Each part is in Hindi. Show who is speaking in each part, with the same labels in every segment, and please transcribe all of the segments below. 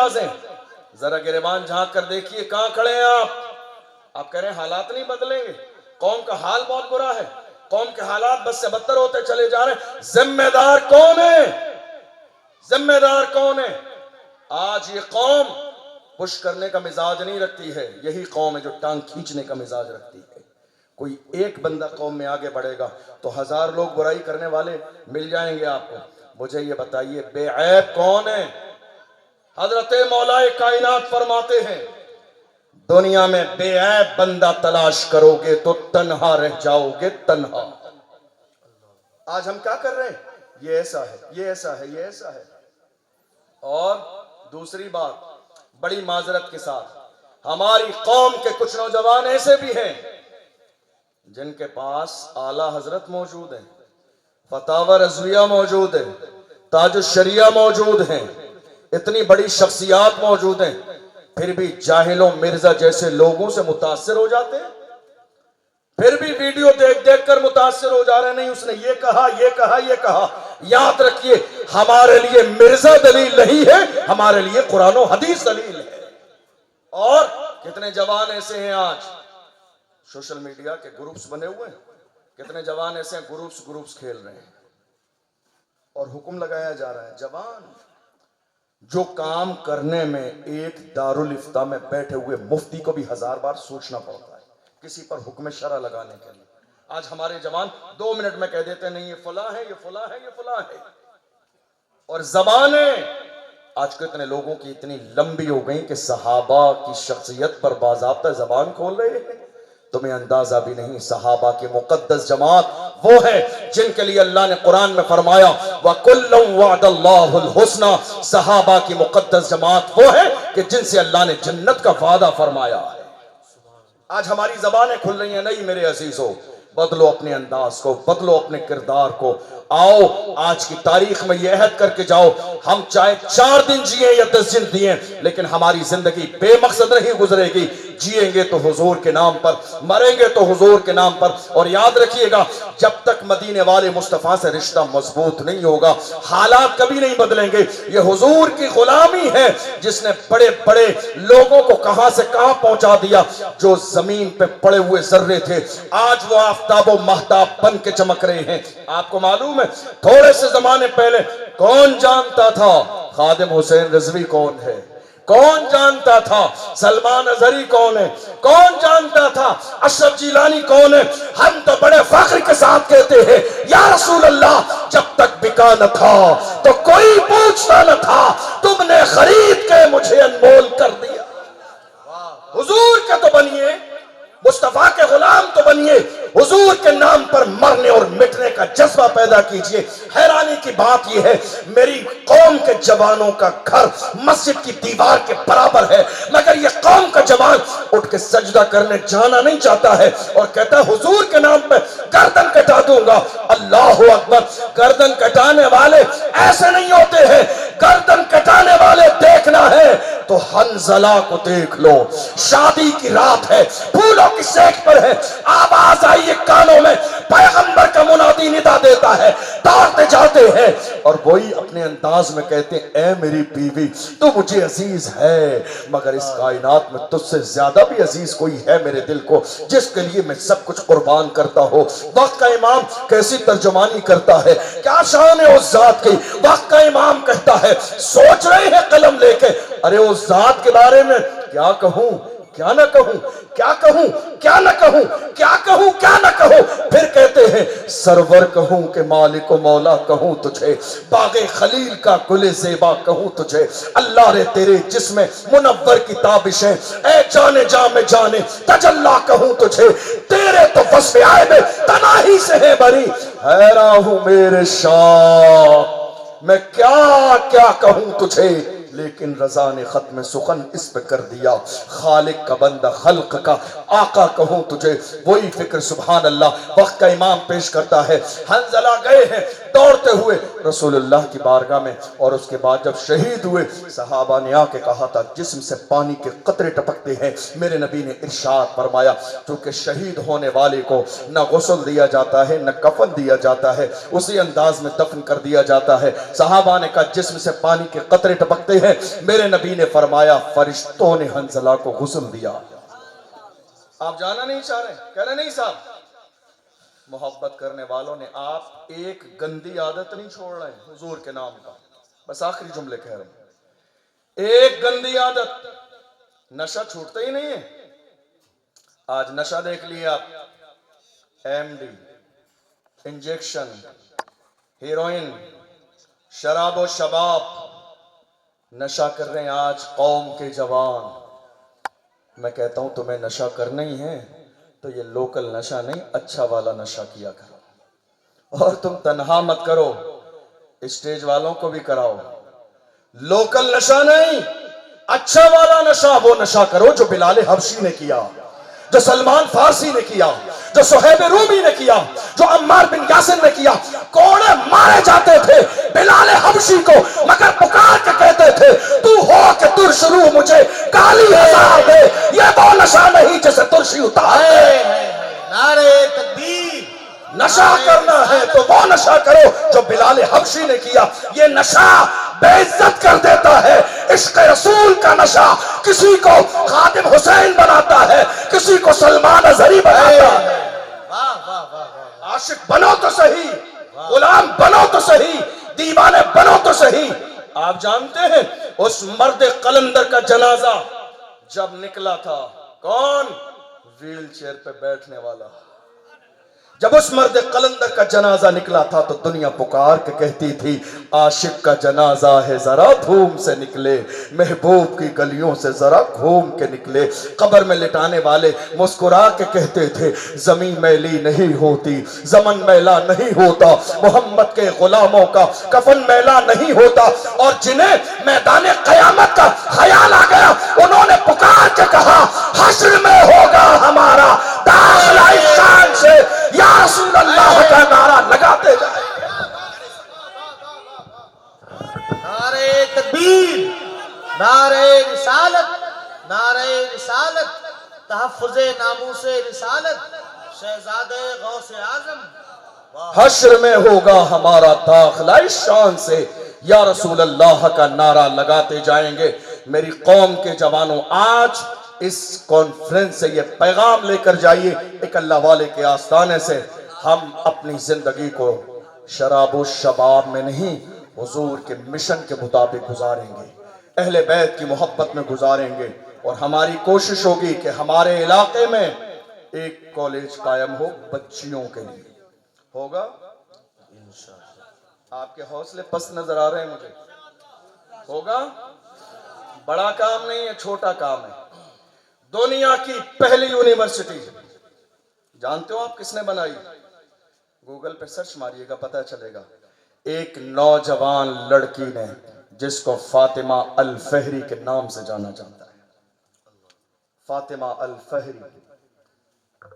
Speaker 1: अंदाज़ें। जरा गिरेबान झांक कर देखिए कहां खड़े हैं आप कह रहे हैं हालात नहीं बदलेंगे। कौम का हाल बहुत बुरा है, कौम के हालात बद से बदतर होते चले जा रहे हैं। जिम्मेदार कौन है? जिम्मेदार कौन है? आज ये कौम पुश करने का मिजाज नहीं रखती है, यही कौम है जो टांग खींचने का मिजाज रखती है। कोई एक बंदा कौम में आगे बढ़ेगा तो 1000 लोग बुराई करने वाले मिल जाएंगे आपको। मुझे ये बताइए बेऐब कौन है? हजरत मौलाए कायनात फरमाते हैं दुनिया में बेऐब बंदा तलाश करोगे तो तन्हा रह जाओगे, तन्हा। आज हम क्या कर रहे हैं? ये ऐसा है, ये ऐसा है, ये ऐसा है। और दूसरी बात, बड़ी माजरत के साथ हमारी कौम के कुछ नौजवान ऐसे भी हैं जिनके पास आला हजरत मौजूद है, फतावा रज़विया मौजूद है, ताजुल शरिया मौजूद है, इतनी बड़ी शख्सियात मौजूद हैं, फिर भी जाहिलों मिर्जा जैसे लोगों से मुतासिर हो जाते हैं। फिर भी वीडियो देख देख कर मुतासिर हो जा रहे हैं। नहीं उसने ये कहा, ये कहा, ये कहा। याद रखिए हमारे लिए मिर्जा दलील नहीं है, हमारे लिए कुरान और हदीस दलील है। और कितने जवान ऐसे हैं आज सोशल मीडिया के ग्रुप्स बने हुए हैं, कितने जवान ऐसे हैं ग्रुप्स खेल रहे हैं और हुक्म लगाया जा रहा है। जवान जो काम करने में एक दारुल इफ्ता में बैठे हुए मुफ्ती को भी 1000 बार सोचना पड़ता है किसी पर हुक्म शरा लगाने के लिए। आज हमारे जवान 2 मिनट में कह देते हैं नहीं ये फला है, ये फला है, ये फला है। और जबाने आज के इतने लोगों की इतनी लंबी हो गई कि सहाबा की शख्सियत पर बाज़ाब्ता जबान खोल रहे हैं। तुम्हें अंदाजा भी नहीं, सहाबा की मुकद्दस जमात वो है जिनके लिए अल्लाह ने कुरान में फरमाया वकुल्लुम वअदल्लाहुल हुस्ना। सहाबा की मुकद्दस जमात वो है कि जिनसे अल्लाह ने जन्नत का वादा फरमाया है। आज हमारी जबानें खुल रही हैं। नहीं मेरे अजीजों, बदलो अपने अंदाज को, बदलो अपने किरदार को। आओ आज की तारीख में यह अहद करके जाओ, हम चाहे 4 दिन जिए या 10 दिन जिए, लेकिन हमारी जिंदगी बेमकसद नहीं गुजरेगी। जिएंगे तो हुजूर के नाम पर, मरेंगे तो हुजूर के नाम पर। और याद रखिएगा जब तक मदीने वाले मुस्तफा से रिश्ता मजबूत नहीं होगा, हालात कभी नहीं बदलेंगे। ये हुजूर की गुलामी है जिसने बड़े बड़े लोगों को कहां से कहां पहुंचा दिया। जो जमीन पे पड़े हुए जर्रे थे आज वो आफ्ताबो महताब बन के चमक रहे हैं। आपको मालूम है थोड़े से जमाने पहले कौन जानता था खादिम हुसैन रिजवी कौन है? कौन जानता था सलमान अजहरी कौन है? कौन जानता था अशरफ जिलानी कौन है? हम तो बड़े फख्र के साथ कहते हैं या रसूल अल्लाह, जब तक बिका न था तो कोई पूछता न था, तुमने खरीद के मुझे अनमोल कर दिया। हुजूर के तो बनिए, मुस्तफा के गुलाम तो बनिए, हुजूर के नाम पर मरने और मिटने का जज्बा पैदा कीजिए। हैरानी की बात यह है मेरी कौम के जवानों का घर मस्जिद की दीवार के बराबर है, मगर यह कौम का जवान उठ के सजदा करने जाना नहीं चाहता है और कहता है हुजूर के नाम पर गर्दन कटा दूंगा। अल्लाहु अकबर। गर्दन कटाने वाले ऐसे नहीं होते हैं, गर्दन कटाने वाले देखना है तो हंजला को देख लो। शादी की रात है, फूलों की सेक पर है, आवाज आई है कानों में, पैगंबर का मुनादी निदा देता है, दौड़ते जाते हैं और वही अपने अंदाज में कहते हैं ऐ मेरी बीवी तू मुझे अजीज है, मगर इस कायनात में तुझसे ज्यादा भी अजीज कोई है मेरे दिल को, जिसके लिए मैं सब कुछ कुर्बान करता हो। वक्त का इमाम कैसी तर्जुमानी करता है, क्या शान है उस जात की। वक्त का इमाम कहता है सोच रहे हैं कलम लेके, अरे उस जात के बारे में क्या कहूं, क्या ना कहूं, क्या कहूं, क्या ना कहूं, क्या कहूं, क्या ना कहूं। फिर कहते हैं सरवर कहूं के मालिक व मौला कहूं तुझे, बागे खलील का गुले ज़ेबा कहूं तुझे, अल्लाह रे तेरे जिस्म मुनव्वर की ताबिशें, ऐ जाने जा में जाने तजल्ला कहूं तुझे, तेरे तो वस्फ़ आए में तनाही से है बरी। हैरान हूं मेरे शाह मैं क्या क्या कहूं तुझे, लेकिन रजा ने खत्म सुखन इस पे कर दिया। खालिक का बंदा खल्क का आका कहूं तुझे, वही फिक्र सुभान अल्लाह। वक्त का इमाम पेश करता है हंजला गए हैं दौड़ते हुए रसूलुल्लाह की बारगाह में, और उसके बाद जब शहीद हुए सहाबा ने आके कहा था जिस्म से पानी के कतरे टपकते हैं। मेरे नबी ने इरशाद फरमाया क्योंकि शहीद होने वाले को न गुस्ल दिया जाता है न कफन दिया जाता है, उसी अंदाज में दफन कर दिया जाता है। सहाबा ने कहा जिस्म से पानी के कतरे टपकते हैं। मेरे नबी ने फरमाया फरिश्तों ने हंजला को गुस्ल दिया। आप जाना नहीं चाह रहे, कह रहे नहीं साहब, मोहब्बत करने वालों ने आप एक गंदी आदत नहीं छोड़ रहे हैं हुजूर के नाम का। बस आखिरी जुमले कह रहे हैं, एक गंदी आदत, नशा छूटता ही नहीं है। आज नशा देख लिया आप, एमडी, इंजेक्शन, हीरोइन, शराब और शबाब नशा कर रहे हैं आज कौम के जवान। मैं कहता हूं तुम्हें नशा करना ही है तो ये लोकल नशा नहीं, अच्छा वाला नशा किया करो। और तुम तन्हा मत करो, स्टेज वालों को भी कराओ। लोकल नशा नहीं, अच्छा वाला नशा, वो नशा करो जो बिलाल हबशी ने किया, जो सलमान फारसी ने किया, जो सुहैब रूमी ने किया, जो अम्मार बिन यासिर ने किया। कोड़े मारे जाते थे बिलाल हबशी को, मगर पुकार के कहते थे तू हो के तुर शुरू मुझे काली हजार दे। ये वो नशा नहीं जिसे तुरशी उतार दे।
Speaker 2: नारे तकबीर।
Speaker 1: नशा करना है तो वो नशा करो जो बिलाल हबशी ने किया। ये नशा बेइज्जत कर देता है। इश्क रसूल का नशा किसी को खादिम हुसैन बनाता है, किसी को सलमान अजहरी बनाता है।
Speaker 2: वाह वाह वाह।
Speaker 1: आशिक बनो तो सही, गुलाम बनो तो सही, दीवाने बनो तो सही। आप जानते हैं उस मर्द कलंदर का जनाजा जब निकला था, कौन? व्हील चेयर पे बैठने वाला। जब उस मर्द कलंदर का जनाजा निकला था तो दुनिया पुकार के कहती थी आशिक का जनाजा है जरा धूम से निकले, महबूब की गलियों से जरा घूम के निकले। कब्र में लिटाने वाले मुस्कुरा के कहते थे जमीन मैली नहीं होती, जमन मैला नहीं होता, मोहम्मद के गुलामों का कफन मैला नहीं होता। और जिन्हें मैदान कयामत का ख्याल आ गया उन्होंने पुकार के कहा हश्र में होगा हमारा दाखिला शान से, या रसूल अल्लाह का नारा लगाते जाए।
Speaker 2: नारे तकबीर, नारे रिसालत, नारे रिसालत, तहफ्फुज़े नामूसे रिसालत, शहजादे गौसे आज़म।
Speaker 1: हश्र में होगा हमारा दाखिला शान से, या रसूल अल्लाह का नारा लगाते जाएंगे। मेरी कौम के जवानों, आज इस कॉन्फ्रेंस से ये पैगाम लेकर जाइए, एक अल्लाह वाले के आस्थाने से हम अपनी जिंदगी को शराब और शबाब में नहीं, हुजूर के मिशन के मुताबिक गुजारेंगे, अहले बैत की मोहब्बत में गुजारेंगे। और हमारी कोशिश होगी कि हमारे इलाके में एक कॉलेज कायम हो बच्चियों के लिए। होगा इंशाअल्लाह। आपके हौसले पस्त नजर आ रहे हैं मुझे। होगा, बड़ा काम नहीं है, छोटा काम है। दुनिया की पहली यूनिवर्सिटी जानते हो आप किसने बनाई? गूगल पे सर्च मारिएगा पता चलेगा। एक नौजवान लड़की ने जिसको फातिमा अल फहरी के नाम से जाना जाता है। फातिमा अल फहरी,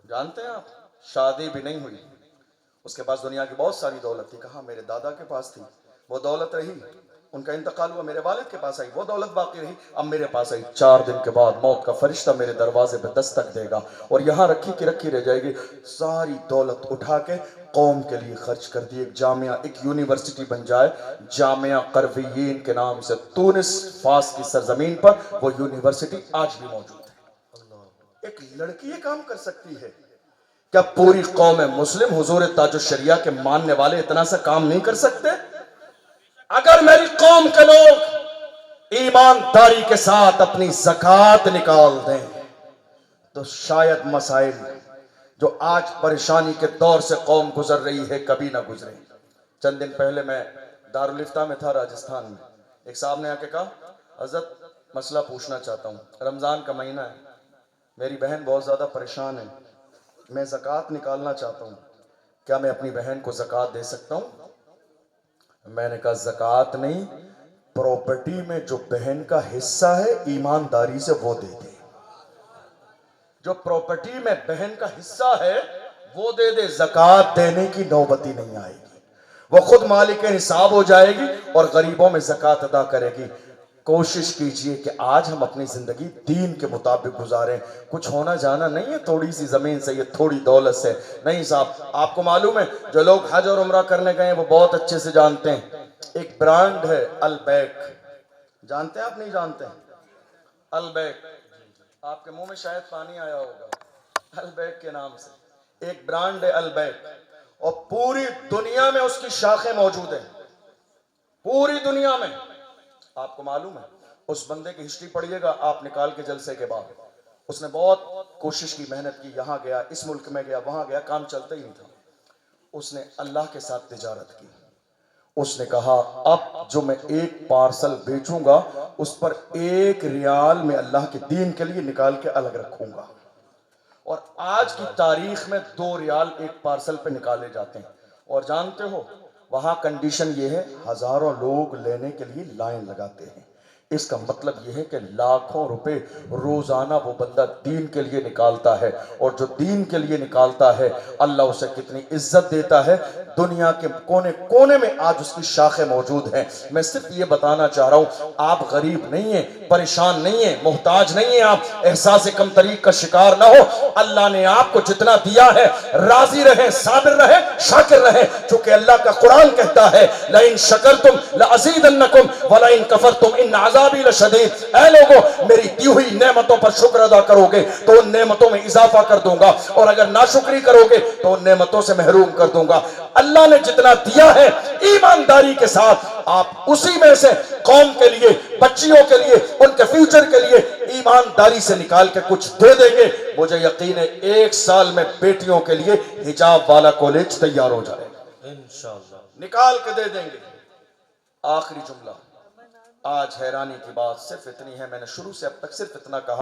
Speaker 1: जानते हैं आप? शादी भी नहीं हुई, उसके पास दुनिया की बहुत सारी दौलत थी। कहा मेरे दादा के पास थी, वो दौलत रही, उनका इंतकाल हुआ, मेरे वालिद के पास आई, वो दौलत बाकी रही, अब मेरे पास आई। 4 दिन के बाद मौत का फरिश्ता मेरे दरवाजे पे दस्तक देगा और यहाँ रखी की रखी रह जाएगी। सारी दौलत उठा के कौम के लिए खर्च कर दी। एक जामिया, एक यूनिवर्सिटी बन जाए, जामिया करवियीन के नाम से, तुनिस फास की सरजमीन पर वो यूनिवर्सिटी आज भी मौजूद है। एक लड़की ये काम कर सकती है, क्या पूरी कौम मुस्लिम हुजूर ताजुश शरिया के मानने वाले इतना सा काम नहीं कर सकते? अगर मेरी कौम के लोग ईमानदारी के साथ अपनी ज़कात निकाल दें तो शायद मसाइल जो आज परेशानी के दौर से कौम गुजर रही है कभी ना गुजरे। चंद दिन पहले मैं दारुल इफ्ता में था राजस्थान में, एक साहब ने आके कहा हज़रत मसला पूछना चाहता हूँ, रमज़ान का महीना है, मेरी बहन बहुत ज़्यादा परेशान है, मैं ज़कात निकालना चाहता हूँ, क्या मैं अपनी बहन को ज़कात दे सकता हूँ? मैंने कहा ज़कात नहीं, प्रॉपर्टी में जो बहन का हिस्सा है ईमानदारी से वो दे दे। जो प्रॉपर्टी में बहन का हिस्सा है वो दे दे, ज़कात देने की नौबती नहीं आएगी। वो खुद मालिक हिसाब हो जाएगी और गरीबों में ज़कात अदा करेगी। कोशिश कीजिए कि आज हम अपनी जिंदगी दीन के मुताबिक गुजारें। कुछ होना जाना नहीं है थोड़ी सी जमीन से, ये थोड़ी दौलत से नहीं साहब। आपको मालूम है जो लोग हज और उम्रा करने गए वो बहुत अच्छे से जानते हैं, एक ब्रांड है अलबैक, जानते हैं आप? नहीं जानते हैं? अलबैक, आपके मुंह में शायद पानी आया होगा। अलबैक के नाम से एक ब्रांड है अलबैक, और पूरी दुनिया में उसकी शाखें मौजूद है, पूरी दुनिया में। आपको मालूम है उस बंदे की हिस्ट्री पढ़िएगा आप निकाल के जलसे के बाद, उसने बहुत कोशिश की, मेहनत की, यहां गया, इस मुल्क में गया, वहां गया, काम चलता ही नहीं था। उसने अल्लाह के साथ तिजारत की। उसने कहा अब जो मैं एक पार्सल बेचूंगा उस पर 1 रियाल में अल्लाह के दीन के लिए निकाल के अलग रखूंगा। और आज की तारीख में 2 रियाल एक पार्सल पे निकाले जाते हैं। और जानते हो वहां कंडीशन ये है, हजारों लोग लेने के लिए लाइन लगाते हैं। इसका मतलब यह है कि लाखों रुपए रोजाना वो बंदा दीन के लिए निकालता है, और जो दीन के लिए निकालता है अल्लाह उसे कितनी इज्जत देता है। दुनिया के कोने कोने में आज उसकी शाखें मौजूद हैं। मैं सिर्फ ये बताना चाह रहा हूं, आप गरीब नहीं है, परेशान नहीं है, मोहताज नहीं है, आप एहसास कमतरी का शिकार ना हो। अल्लाह ने आपको जितना दिया है राजी रहे, साबिर रहे, शाकिर रहे, क्योंकि अल्लाह का कुरान कहता है लइन शकरतुम लअज़ीदन्नकुम वलइन कफरतुम इन अज़ाबी लशदीद। ऐ लोगों, मेरी दी हुई नेमतों पर शुक्र अदा करोगे तो उन नेमतों में इजाफा कर दूंगा, और अगर नाशुक्री करोगे तो उन नेमतों से महरूम कर दूंगा। अल्लाह ने जितना दिया है ईमानदारी के साथ आप उसी में से कौम के लिए, बच्चियों के लिए, उनके फ्यूचर के लिए ईमानदारी से निकाल के कुछ दे देंगे। मुझे यकीन है 1 साल में बेटियों के लिए हिजाब वाला कॉलेज तैयार हो जाएगा इंशाअल्लाह, निकाल के दे देंगे। आखिरी जुमला, आज हैरानी की बात सिर्फ इतनी है, मैंने शुरू से अब तक सिर्फ इतना कहा।